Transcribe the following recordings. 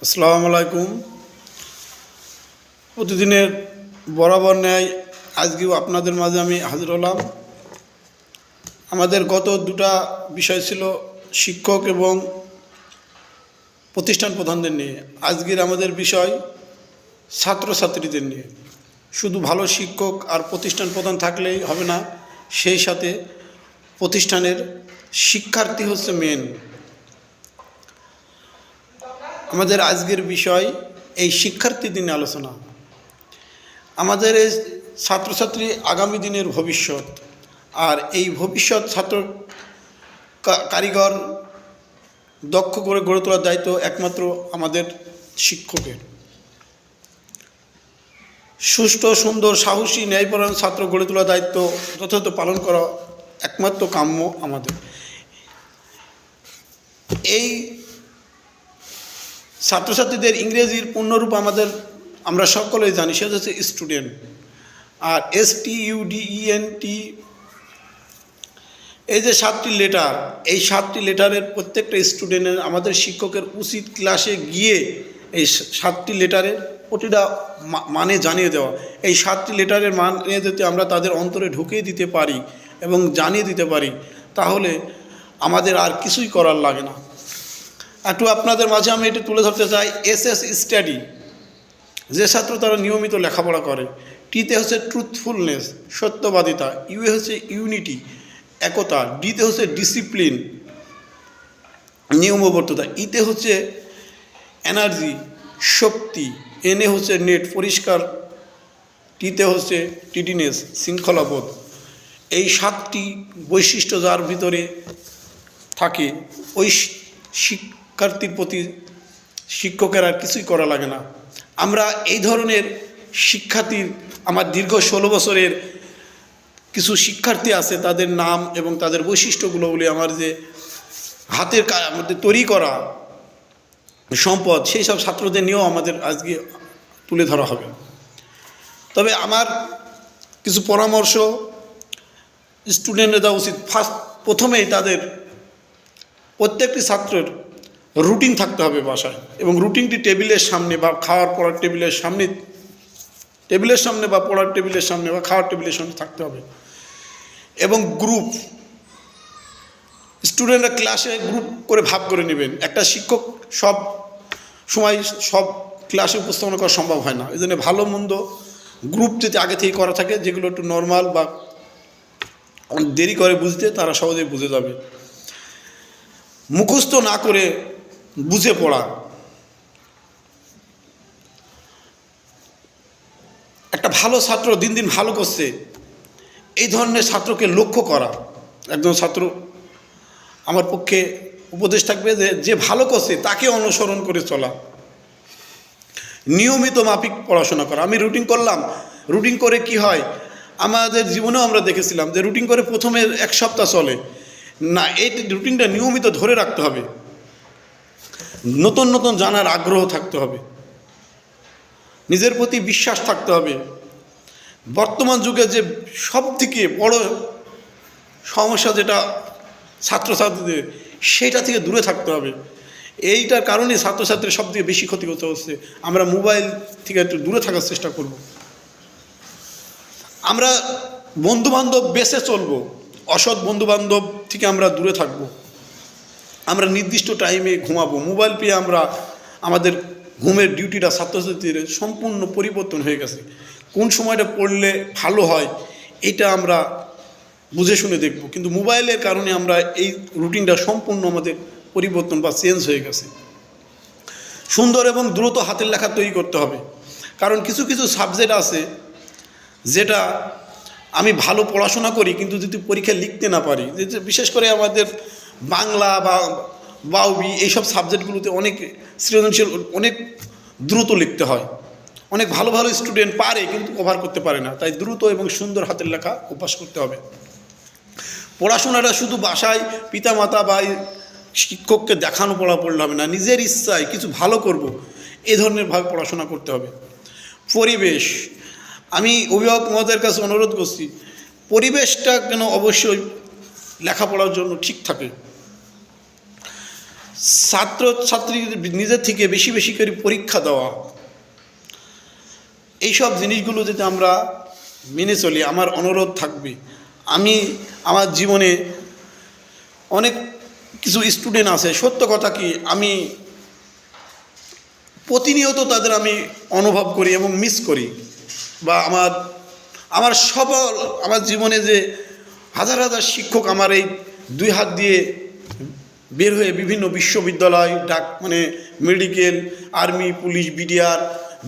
আসসালামু আলাইকুম। প্রতিদিনের বরাবর ন্যায় আজকেও আপনাদের মাঝে আমি হাজির হলাম। আমাদের গত দুটা বিষয় ছিল শিক্ষক এবং প্রতিষ্ঠান প্রধানদের নিয়ে। আজকের আমাদের বিষয় ছাত্রছাত্রীদের নিয়ে। শুধু ভালো শিক্ষক আর প্রতিষ্ঠান প্রধান থাকলেই হবে না, সেই সাথে প্রতিষ্ঠানের শিক্ষার্থী হচ্ছে মেন। আমাদের আজকের বিষয় এই শিক্ষার্থীদের নিয়ে আলোচনা। আমাদের এই ছাত্রছাত্রী আগামী দিনের ভবিষ্যৎ, আর এই ভবিষ্যৎ ছাত্র কারিগর দক্ষ করে গড়ে তোলার দায়িত্ব একমাত্র আমাদের শিক্ষকের। সুষ্ঠু, সুন্দর, সাহসী, ন্যায়পরায়ণ ছাত্র গড়ে তোলার দায়িত্ব যথাযথ পালন করা একমাত্র কাম্য আমাদের। এই ছাত্রছাত্রীদের ইংরেজির পূর্ণরূপ আমরা সকলেই জানি, সেটা হচ্ছে স্টুডেন্ট। আর STUDENT, এই যে 7টি লেটার, এই 7টি লেটারের প্রত্যেকটা স্টুডেন্টের আমাদের শিক্ষকের উচিত ক্লাসে গিয়ে এই 7টি লেটারের প্রতিটা মানে জানিয়ে দেওয়া। এই 7টি লেটারের মানে যদি আমরা তাদের অন্তরে ঢুকিয়ে দিতে পারি এবং জানিয়ে দিতে পারি, তাহলে আমাদের আর কিছুই করার লাগে না। একটু আপনাদের মাঝে আমি এটা তুলে ধরতে চাই। SS স্টাডি, যে ছাত্র তারা নিয়মিত লেখাপড়া করে। টিতে হচ্ছে ট্রুথফুলনেস, সত্যবাদিতা। ইউএ হচ্ছে ইউনিটি, একতা। ডিতে হচ্ছে ডিসিপ্লিন, নিয়মবদ্ধতা। ইতে হচ্ছে এনার্জি, শক্তি। এনে হচ্ছে নেট, পরিষ্কার। টিতে হচ্ছে টিডিনেস, শৃঙ্খলাবোধ। এই 7টি বৈশিষ্ট্য যার ভিতরে থাকে, ওই শিক্ষার্থীর প্রতি শিক্ষকের আর কিছুই করা লাগে না। আমরা এই ধরনের শিক্ষার্থীর, আমার দীর্ঘ 16 বছরের কিছু শিক্ষার্থী আছে, তাদের নাম এবং তাদের বৈশিষ্ট্যগুলো বলে আমার যে হাতের মধ্যে তৈরি করা সম্পদ, সেই সব ছাত্রদের নিয়েও আমাদের আজকে তুলে ধরা হবে। তবে আমার কিছু পরামর্শ স্টুডেন্টদের দেওয়া উচিত। প্রথমেই তাদের প্রত্যেকটি ছাত্রের রুটিন থাকতে হবে বাসায়, এবং রুটিনটি টেবিলের সামনে বা খাওয়ার পড়ার টেবিলের সামনে বা পড়ার টেবিলের সামনে বা খাওয়ার টেবিলের সামনে থাকতে হবে। এবং গ্রুপ, স্টুডেন্টরা ক্লাসে গ্রুপ করে ভাগ করে নেবেন। একটা শিক্ষক সব সময় সব ক্লাসে উপস্থাপনা করা সম্ভব হয় না, এই জন্য ভালো মন্দ গ্রুপ যদি আগে থেকে করা থাকে, যেগুলো একটু নর্মাল বা দেরি করে বুঝতে, তারা সহজেই বুঝে যাবে। মুখস্থ না করে বুঝে পড়া। একটা ভালো ছাত্র দিন দিন ভালো করছে, এই ধরনের ছাত্রকে লক্ষ্য করা। একজন ছাত্র, আমার পক্ষে উপদেশ থাকবে যে ভালো করছে তাকে অনুসরণ করে চলা। নিয়মিত মাফিক পড়াশোনা করা। আমি রুটিন করলাম, রুটিন করে কি হয়, আমাদের জীবনেও আমরা দেখেছিলাম যে রুটিন করে প্রথমে 1 সপ্তাহ চলে না। এই রুটিনটা নিয়মিত ধরে রাখতে হবে। নতুন নতুন জানার আগ্রহ থাকতে হবে, নিজের প্রতি বিশ্বাস থাকতে হবে। বর্তমান যুগে যে সবথেকে বড় সমস্যা যেটা ছাত্রছাত্রীদের, সেটা থেকে দূরে থাকতে হবে। এইটার কারণে ছাত্রছাত্রীর সবথেকে বেশি ক্ষতিগ্রস্ত হচ্ছে। আমরা মোবাইল থেকে একটু দূরে থাকার চেষ্টা করব। আমরা বন্ধুবান্ধব বেছে চলবো, অসৎ বন্ধুবান্ধব থেকে আমরা দূরে থাকব। আমরা নির্দিষ্ট টাইমে ঘুমাবো। মোবাইল পেয়ে আমাদের ঘুমের ডিউটিটা ছাত্রছাত্রীদের সম্পূর্ণ পরিবর্তন হয়ে গেছে। কোন সময়টা পড়লে ভালো হয়, এটা আমরা বুঝে শুনে দেখব। কিন্তু মোবাইলের কারণে আমরা এই রুটিনটা সম্পূর্ণ আমাদের পরিবর্তন বা চেঞ্জ হয়ে গেছে। সুন্দর এবং দ্রুত হাতের লেখা তৈরি করতে হবে। কারণ কিছু কিছু সাবজেক্ট আছে যেটা আমি ভালো পড়াশোনা করি, কিন্তু যদি পরীক্ষায় লিখতে না পারি, বিশেষ করে আমাদের বাংলা বা বাউবি, এইসব সাবজেক্টগুলোতে অনেক সৃজনশীল, অনেক দ্রুত লিখতে হয়। অনেক ভালো ভালো স্টুডেন্ট পারে কিন্তু কভার করতে পারে না। তাই দ্রুত এবং সুন্দর হাতের লেখা অভ্যাস করতে হবে। পড়াশোনাটা শুধু বাসায় পিতামাতা বা শিক্ষককে দেখানো পড়লে হবে না, নিজের ইচ্ছায় কিছু ভালো করব, এই ধরনের ভাবে পড়াশোনা করতে হবে। পরিবেশ, আমি অভিভাবক মহোদয়ের কাছে অনুরোধ করছি, পরিবেশটা যেন অবশ্যই লেখাপড়ার জন্য ঠিক থাকে। ছাত্রছাত্রী নিজের থেকে বেশি বেশি করে পরীক্ষা দেওয়া, এইসব জিনিসগুলো যদি আমরা মেনে চলি, আমার অনুরোধ থাকবে, আমি আমার জীবনে অনেক কিছু স্টুডেন্ট আছে, সত্য কথা কি আমি প্রতিনিয়ত তাদের আমি অনুভব করি এবং মিস করি, বা আমার আমার জীবনে যে হাজার হাজার শিক্ষক আমার এই দুই হাত দিয়ে বের হয়ে বিভিন্ন বিশ্ববিদ্যালয় মেডিকেল, আর্মি, পুলিশ, বিডিআর,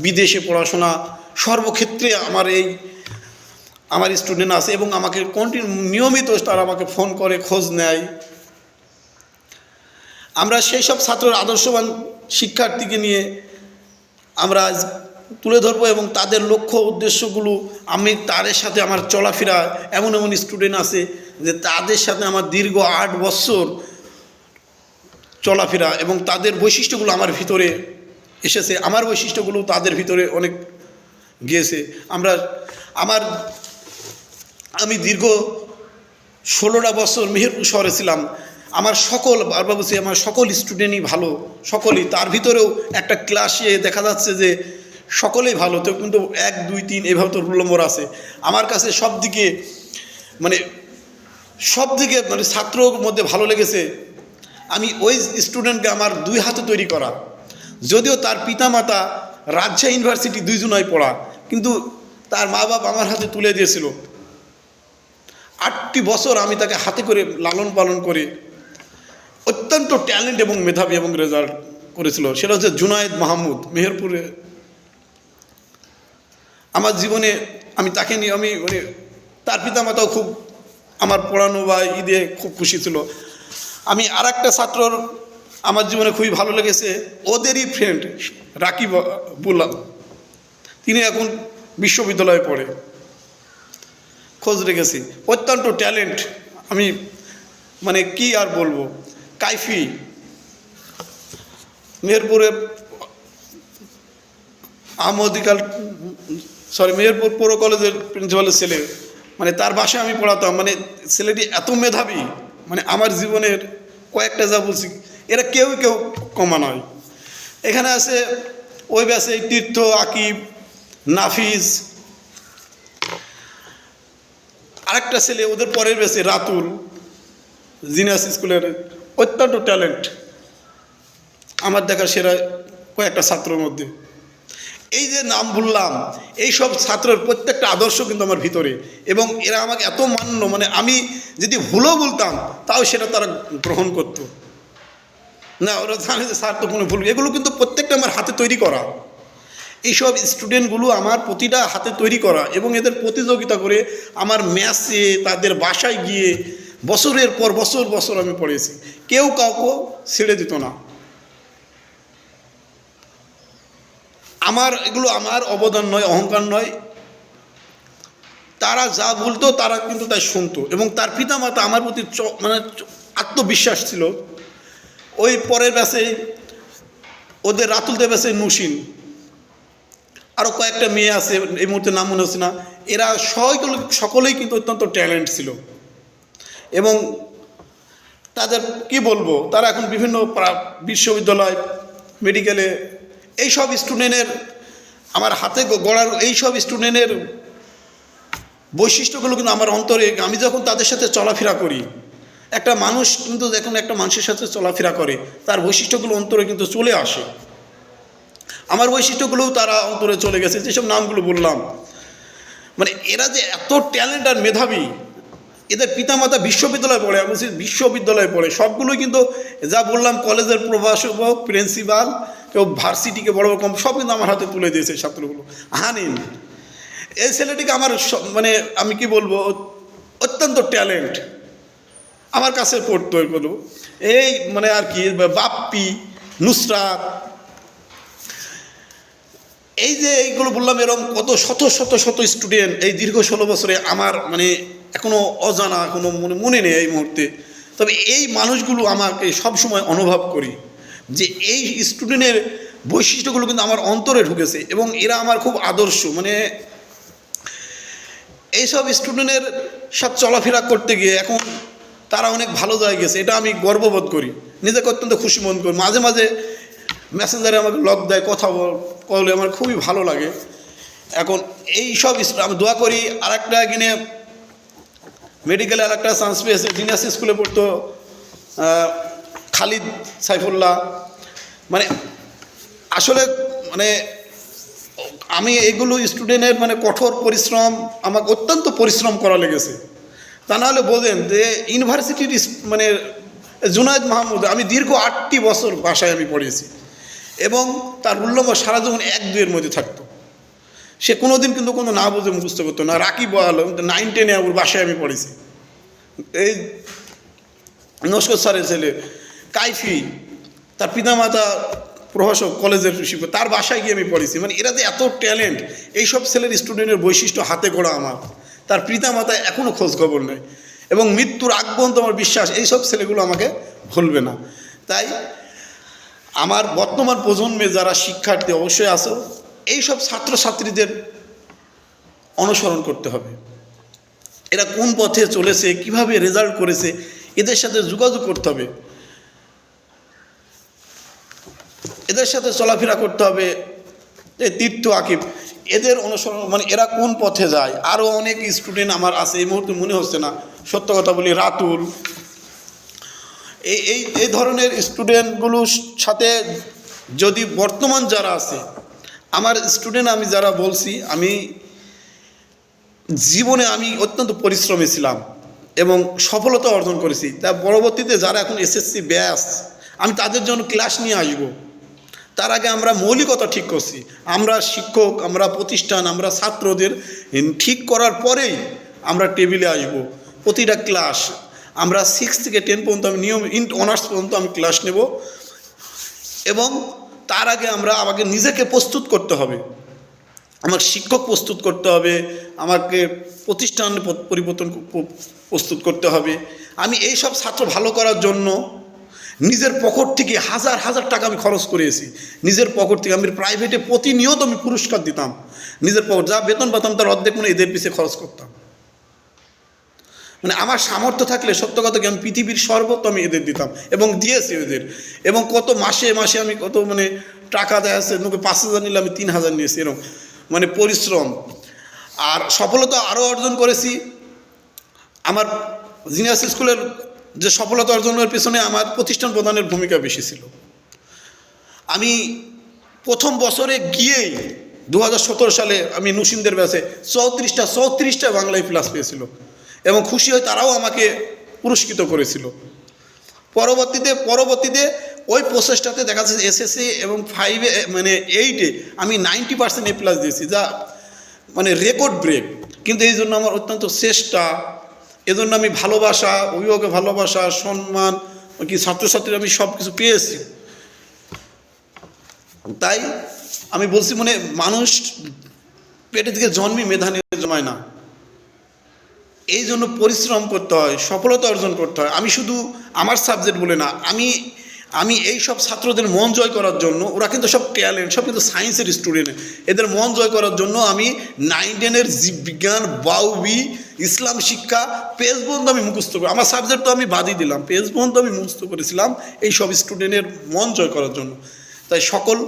বিদেশে পড়াশোনা, সর্বক্ষেত্রে আমার স্টুডেন্ট আছে এবং আমাকে নিয়মিত তারা আমাকে ফোন করে, খোঁজ নেয়। আমরা সেই সব ছাত্রের আদর্শবান শিক্ষার্থীকে নিয়ে আমরা তুলে ধরবো এবং তাদের লক্ষ্য উদ্দেশ্যগুলো আমি তাদের সাথে আমার চলাফেরা, এমন এমন স্টুডেন্ট আছে যে তাদের সাথে আমার দীর্ঘ 8 বছর চলাফেরা এবং তাদের বৈশিষ্ট্যগুলো আমার ভিতরে এসেছে, আমার বৈশিষ্ট্যগুলো তাদের ভিতরে অনেক গিয়েছে। আমি দীর্ঘ 16টা বছর মেহেরপুর শহরে ছিলাম। আমার সকল স্টুডেন্টই ভালো, সকলেই, তার ভিতরেও একটা ক্লাসে দেখা যাচ্ছে যে সকলেই ভালো, তো কিন্তু 1, 2, 3 এভাবে তো রোল নম্বর আছে। আমার কাছে সব দিকে ছাত্রর মধ্যে ভালো লেগেছে আমি ওই স্টুডেন্টকে আমার 2 হাতে তৈরি করা, যদিও তার পিতামাতা রাজশাহী ইউনিভার্সিটি 2 জনায় পড়া, কিন্তু তার মা বাবা আমার হাতে তুলে দিয়েছিল। 8টি বছর আমি তাকে হাতে করে লালন পালন করে অত্যন্ত ট্যালেন্ট এবং মেধাবী এবং রেজাল্ট করেছিল। সেটা হচ্ছে জুনায়েদ মাহমুদ, মেহেরপুরে। আমার জীবনে আমি তাকে নিয়ে তার পিতামাতাও খুব আমার পড়ানো বা ঈদে খুব খুশি ছিল। আমি আর একটা ছাত্রর আমার জীবনে খুবই ভালো লেগেছে, ওদেরই ফ্রেন্ড রাকিবুল্লাহ, তিনি এখন বিশ্ববিদ্যালয়ে পড়ে, খোঁজ রেখেছি, অত্যন্ত ট্যালেন্ট। আমি কি আর বলবো, কাইফি মেহেরপুরে মেহেরপুর পৌর কলেজের প্রিন্সিপালের ছেলে, তার বাসায় আমি পড়াতাম। ছেলেটি এত মেধাবী, আমার জীবনের কয়েকটা যা বলছি এরা কেউ কমা নয়। এখানে আছে ওই ব্যাচে তীর্থ, আকিব, নাফিজ, আরেকটা ছেলে ওদের পরের ব্যাচে রাতুল, জিনাস স্কুলের, অত্যন্ত ট্যালেন্ট, আমার দেখা সেরা কয়েকটা ছাত্রের মধ্যে। এই যে নাম বললাম, এই সব ছাত্রের প্রত্যেকটা আদর্শ কিন্তু আমার ভিতরে, এবং এরা আমাকে এত মান্য, আমি যদি ভুলও বলতাম তাও সেটা তারা গ্রহণ করত না, ওরা জানে যে স্যার তো কোনো ভুল, এগুলো কিন্তু প্রত্যেকটা আমার হাতে তৈরি করা। এইসব স্টুডেন্টগুলো আমার প্রতিটা হাতে তৈরি করা, এবং এদের প্রতিযোগিতা করে আমার ম্যাচে তাদের বাসায় গিয়ে বছরের পর বছর আমি পড়েছি, কেউ কাউকে ছেড়ে দিত না। এগুলো আমার অবদান নয়, অহংকার নয়, তারা যা বলতো তারা কিন্তু তাই শুনতো, এবং তার পিতামাতা আমার প্রতি আত্মবিশ্বাস ছিল। ওই পরের ব্যাচে ওদের রাতুলদের ব্যাচে নুসিন, আরও কয়েকটা মেয়ে আছে, এই মুহূর্তে নাম মনে হচ্ছে না, এরা সকলেই কিন্তু অত্যন্ত ট্যালেন্ট ছিল, এবং তাদের কি বলবো, তারা এখন বিভিন্ন বিশ্ববিদ্যালয়, মেডিকেলে, এইসব স্টুডেন্টের আমার হাতে গড়ার এইসব স্টুডেন্টের বৈশিষ্ট্যগুলো কিন্তু আমার অন্তরে, আমি যখন তাদের সাথে চলাফেরা করি, একটা মানুষ কিন্তু যখন একটা মানুষের সাথে চলাফেরা করে তার বৈশিষ্ট্যগুলো অন্তরে কিন্তু চলে আসে। আমার বৈশিষ্ট্যগুলোও তারা অন্তরে চলে গেছে, যেসব নামগুলো বললাম। এরা যে এত ট্যালেন্ট আর মেধাবী, এদের পিতামাতা বিশ্ববিদ্যালয়ে পড়ে, আমি বলছি বিশ্ববিদ্যালয়ে পড়ে, সবগুলোই কিন্তু যা বললাম কলেজের প্রভাষক, প্রিন্সিপাল, কেউ ভার্সিটিকে বড় রকম, সব কিন্তু আমার হাতে তুলে দিয়েছে ছাত্রগুলো। হানিন, এই ছেলেটিকে আমার আমি কি বলবো, অত্যন্ত ট্যালেন্ট, আমার কাছে পড়তো এগুলো, এই আর কি বাপ্পি, নুসরাত, এই যে এইগুলো বললাম, এরকম কত শত স্টুডেন্ট এই দীর্ঘ 16 বছরে আমার এখনও অজানা, কোনো মনে নেই এই মুহূর্তে। তবে এই মানুষগুলো আমাকে সবসময় অনুভব করি যে এই স্টুডেন্টের বৈশিষ্ট্যগুলো কিন্তু আমার অন্তরে ঢুকেছে, এবং এরা আমার খুব আদর্শ। এইসব স্টুডেন্টের সাথে চলাফেরা করতে গিয়ে এখন তারা অনেক ভালো জায়গায় গেছে, এটা আমি গর্ববোধ করি নিজেকে অত্যন্ত খুশি মনে করি। মাঝে মাঝে মেসেঞ্জারে আমাকে লক দেয়, কথা বলে আমার খুবই ভালো লাগে। এখন এই সব আমি দোয়া করি। আরেকটা এখানে মেডিকেলে আরেকটা চান্স পেয়েছে, জিনিয়াস স্কুলে পড়তো খালিদ সাইফুল্লাহ। মানে আসলে মানে আমি এগুলো স্টুডেন্টের মানে কঠোর পরিশ্রম, আমাকে অত্যন্ত পরিশ্রম করা লেগেছে। তা নাহলে বোঝেন যে ইউনিভার্সিটির মানে জুনায়েদ মাহমুদ, আমি দীর্ঘ 8টি বছর বাসায় আমি পড়িয়েছি এবং তার মূল্যম সারা জীবন 1-2 মধ্যে থাকতো। সে কোনো দিন কিন্তু কোনো না বুঝে মুখস্থ করতো না। রাকিব বল 9-10 ওর বাসায় আমি পড়েছি। এই নস্কর স্যারের ছেলে কাইফি, তার পিতামাতা প্রভাষক কলেজের শিক্ষক, তার বাসায় গিয়ে আমি পড়েছি। মানে এরা যে এত ট্যালেন্ট, এইসব ছেলের স্টুডেন্টের বৈশিষ্ট্য হাতে গড়া আমার। তার পিতামাতা এখনও খোঁজ খবর নেই এবং মৃত্যুর আগ পর্যন্ত আমার বিশ্বাস এইসব ছেলেগুলো আমাকে ভুলবে না। তাই আমার বর্তমান প্রজন্মে যারা শিক্ষার্থী অবশ্যই আছো, এইসব ছাত্রছাত্রীদের অনুসরণ করতে হবে। এরা কোন পথে চলেছে, কিভাবে রেজাল্ট করেছে, এদের সাথে যোগাযোগ করতে হবে, এদের সাথে চলাফেরা করতে হবে। এই তীর্থ আকিব, এদের অনুসরণ মানে এরা কোন পথে যায়। আরও অনেক স্টুডেন্ট আমার আছে, এই মুহূর্তে মনে হচ্ছে না, সত্য কথা বলি, রাতুল, এই ধরনের স্টুডেন্টগুলোর সাথে যদি বর্তমান যারা আছে আমার স্টুডেন্ট, আমি যারা বলছি, আমি জীবনে আমি অত্যন্ত পরিশ্রমী ছিলাম এবং সফলতা অর্জন করেছি। তা পরবর্তীতে যারা এখন এসএসসি ব্যাচ, আমি তাদের জন্য ক্লাস নিয়ে আসব। তার আগে আমরা মৌলিকতা ঠিক করছি। আমরা শিক্ষক, আমরা প্রতিষ্ঠান, আমরা ছাত্রদের ঠিক করার পরেই আমরা টেবিলে আসব। প্রতিটা ক্লাস আমরা 6 থেকে 10 পর্যন্ত আমি নিয়ম অনার্স পর্যন্ত আমি ক্লাস নেব এবং তার আগে আমাকে নিজেকে প্রস্তুত করতে হবে। আমার শিক্ষক প্রস্তুত করতে হবে, আমাকে প্রতিষ্ঠান পরিবর্তন প্রস্তুত করতে হবে। আমি এই সব ছাত্র ভালো করার জন্য নিজের পকেট থেকে হাজার হাজার টাকা আমি খরচ করেছি। নিজের পকেট থেকে আমি প্রাইভেটে প্রতিনিয়ত আমি পুরস্কার দিতাম। নিজের পকেট যা বেতন পেতাম তার অর্ধেক মানে এদের পিছিয়ে খরচ করতাম। মানে আমার সামর্থ্য থাকলে সত্য কথা কি আমি পৃথিবীর সর্বত্র আমি এদের দিতাম এবং দিয়েছি এদের। এবং কত মাসে মাসে আমি কত মানে টাকা দেয় আছে, লোকে 5,000 নিলে আমি 3,000 নিয়েছি, এরকম মানে পরিশ্রম। আর সফলতা আরও অর্জন করেছি। আমার জিনিয়াস স্কুলের যে সফলতা অর্জনের পেছনে আমার প্রতিষ্ঠান প্রদানের ভূমিকা বেশি ছিল। আমি প্রথম বছরে গিয়েই 2017 সালে আমি নুসিমদের ব্যাচে 34টা বাংলায় প্লাস পেয়েছিল এবং খুশি হয়ে তারাও আমাকে পুরস্কৃত করেছিল। পরবর্তীতে ওই প্রসেসটাতে দেখা যাচ্ছে এসএসসি এবং 5-এ মানে 8-এ আমি 90% এ প্লাস দিয়েছি, যা মানে রেকর্ড ব্রেক। কিন্তু এই জন্য আমার অত্যন্ত চেষ্টা, এজন্য আমি ভালোবাসা, অভিভাবকের ভালোবাসা, সম্মান, কি ছাত্রছাত্রীরা আমি সব কিছু পেয়েছি। তাই আমি বলছি মানে মানুষ পেটে থেকে জন্মই মেধা নিয়ে জমায় না। এই জন্য পরিশ্রম করতে হয়, সফলতা অর্জন করতে হয়। আমি শুধু আমার সাবজেক্ট বলে না, আমি এই সব ছাত্রদের মন জয় করার জন্য, ওরা কিন্তু সব ট্যালেন্ট, সব কিন্তু সায়েন্সের স্টুডেন্ট, এদের মন জয় করার জন্য আমি 9-10-এর জীববিজ্ঞান, বাউবি, ইসলাম শিক্ষা, পেজ বন্ধ আমি মুখস্থ করি। আমার সাবজেক্ট তো আমি বাদই দিলাম, পেজ বন্ধ আমি মুখস্থ করেছিলাম এই সব স্টুডেন্টের মন জয় করার জন্য। তাই সকল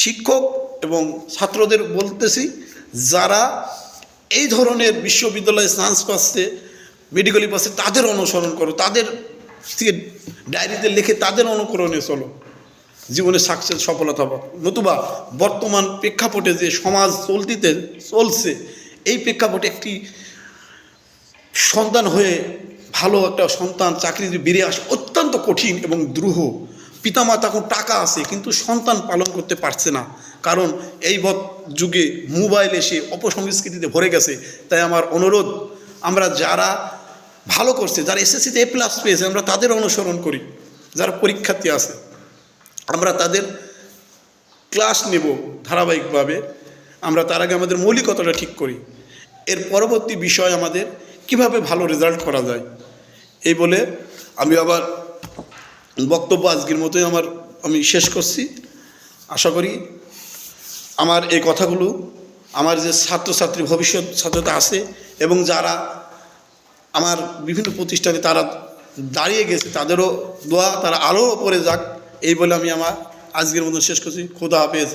শিক্ষক এবং ছাত্রদের বলতেছি, যারা এই ধরনের বিশ্ববিদ্যালয়ে চান্স পাচ্ছে, মেডিকেলে পাচ্ছে, তাদের অনুসরণ করো, তাদের থেকে ডায়েরিতে লিখে তাদের অনুকরণে চলো, জীবনে সাকসেস সফলতা পাবো। নতুবা বর্তমান প্রেক্ষাপটে যে সমাজ চলছে, এই প্রেক্ষাপটে একটি সন্তান হয়ে ভালো একটা সন্তান চাকরি বেরিয়ে আসে অত্যন্ত কঠিন এবং দ্রুহ। পিতামাতা এখন টাকা আছে কিন্তু সন্তান পালন করতে পারছে না, কারণ এই যুগে মোবাইল এসে অপসংস্কৃতিতে ভরে গেছে। তাই আমার অনুরোধ, আমরা যারা ভালো করছে, যারা এসএসসিতে A+ পেয়েছে, আমরা তাদের অনুসরণ করি। যারা পরীক্ষার্থী আছে আমরা তাদের ক্লাস নেব ধারাবাহিকভাবে। আমরা তার আগে আমাদের মৌলিকতাটা ঠিক করি, এর পরবর্তী বিষয় আমাদের কিভাবে ভালো রেজাল্ট করা যায়। এই বলে আমি আবার বক্তব্য আজকের মতোই আমি শেষ করছি। আশা করি আমার এই কথাগুলো আমার যে ছাত্রছাত্রী ভবিষ্যৎ ছাত্রতা আছে এবং যারা আমার বিভিন্ন প্রতিষ্ঠানে তারা দাঁড়িয়ে গেছে তাদেরও দোয়া তারা আরও ওপরে যাক, এই বলে আমি আমার আজকের মতো শেষ করছি। খোদা হাফেজ।